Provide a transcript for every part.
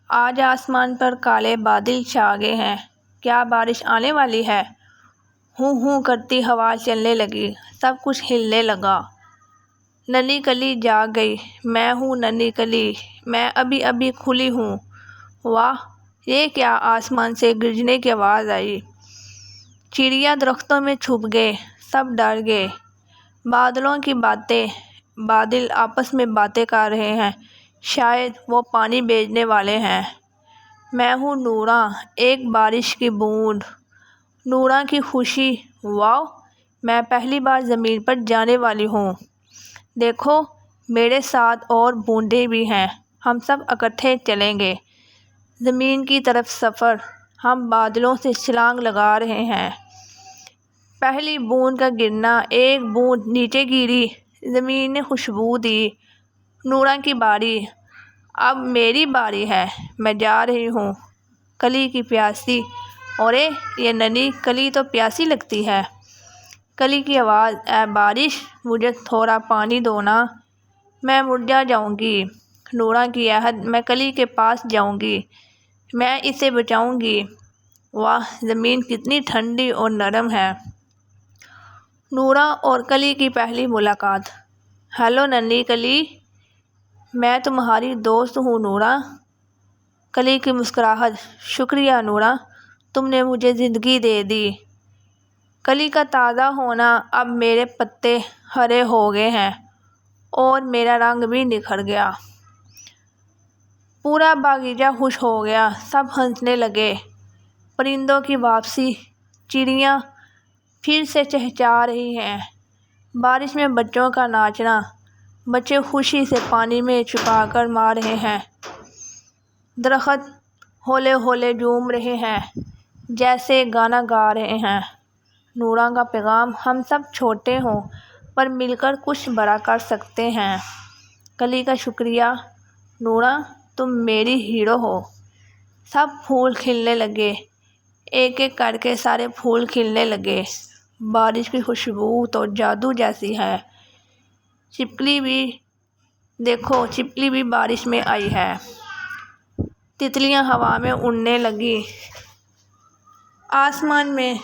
آج آسمان پر کالے بادل چھا گئے ہیں، کیا بارش آنے والی ہے؟ ہوں ہوں کرتی ہوا چلنے لگی، سب کچھ ہلنے لگا۔ ننھی کلی جاگ گئی، میں ہوں ننھی کلی، میں ابھی ابھی کھلی ہوں۔ واہ، یہ کیا! آسمان سے گرجنے کی آواز آئی۔ چڑیا درختوں میں چھپ گئے، سب ڈر گئے۔ بادلوں کی باتیں، بادل آپس میں باتیں کر رہے ہیں، شاید وہ پانی بھیجنے والے ہیں۔ میں ہوں نوراں، ایک بارش کی بوند۔ نوراں کی خوشی، واو، میں پہلی بار زمین پر جانے والی ہوں۔ دیکھو، میرے ساتھ اور بوندیں بھی ہیں، ہم سب اکٹھے چلیں گے زمین کی طرف سفر۔ ہم بادلوں سے چھلانگ لگا رہے ہیں۔ پہلی بوند کا گرنا، ایک بوند نیچے گری، زمین نے خوشبو دی۔ نوراں کی باری، اب میری باری ہے، میں جا رہی ہوں۔ کلی کی پیاسی، ارے یہ ننھی کلی تو پیاسی لگتی ہے۔ کلی کی آواز، اے بارش، مجھے تھوڑا پانی دو نا، میں مرجھا جاؤں گی۔ نوراں کی عہد، میں کلی کے پاس جاؤں گی، میں اسے بچاؤں گی۔ واہ، زمین کتنی ٹھنڈی اور نرم ہے۔ نوراں اور کلی کی پہلی ملاقات۔ ہیلو ننھی کلی، میں تمہاری دوست ہوں نوراں۔ کلی کی مسکراہٹ، شکریہ نوراں، تم نے مجھے زندگی دے دی۔ کلی کا تازہ ہونا، اب میرے پتے ہرے ہو گئے ہیں اور میرا رنگ بھی نکھر گیا۔ پورا باغیچہ خوش ہو گیا، سب ہنسنے لگے۔ پرندوں کی واپسی، چڑیاں پھر سے چہچہا رہی ہیں۔ بارش میں بچوں کا ناچنا، بچے خوشی سے پانی میں چھپا کر مار رہے ہیں۔ درخت ہولے ہولے جھوم رہے ہیں، جیسے گانا گا رہے ہیں۔ نوراں کا پیغام، ہم سب چھوٹے ہوں پر مل کر کچھ بڑا کر سکتے ہیں۔ کلی کا شکریہ، نوراں، تم میری ہیرو ہو۔ سب پھول کھلنے لگے، ایک ایک کر کے سارے پھول کھلنے لگے۔ بارش کی خوشبو تو جادو جیسی ہے۔ چھپکلی بھی، دیکھو چھپکلی بھی بارش میں آئی ہے۔ تتلیاں ہوا میں اڑنے لگی، آسمان میں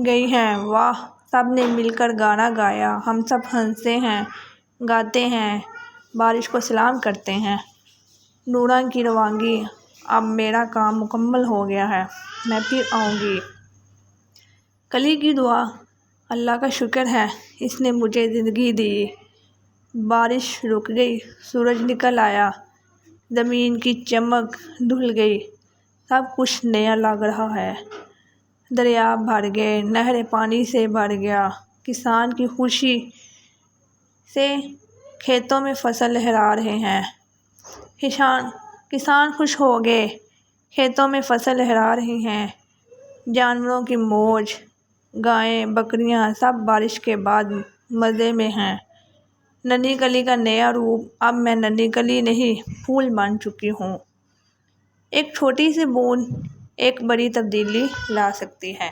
گئی ہیں۔ واہ، سب نے مل کر گانا گایا، ہم سب ہنستے ہیں، گاتے ہیں، بارش کو سلام کرتے ہیں۔ نوراں کی روانگی، اب میرا کام مکمل ہو گیا ہے، میں پھر آؤں گی۔ کلی کی دعا، اللہ کا شکر ہے، اس نے مجھے زندگی دی۔ بارش رک گئی، سورج نکل آیا، زمین کی چمک دھل گئی، سب کچھ نیا لگ رہا ہے۔ دریا بھر گئے، نہریں پانی سے بھر گیا۔ کسان کی خوشی سے کھیتوں میں فصل لہرا رہے ہیں۔ کسان خوش ہو گئے، کھیتوں میں فصل لہرا رہے ہیں۔ جانوروں کی موج، گائیں، بکریاں، سب بارش کے بعد مزے میں ہیں۔ ننھی کلی کا نیا روپ، اب میں ننھی کلی نہیں، پھول بن چکی ہوں۔ ایک چھوٹی سی بوند ایک بڑی تبدیلی لا سکتی ہے۔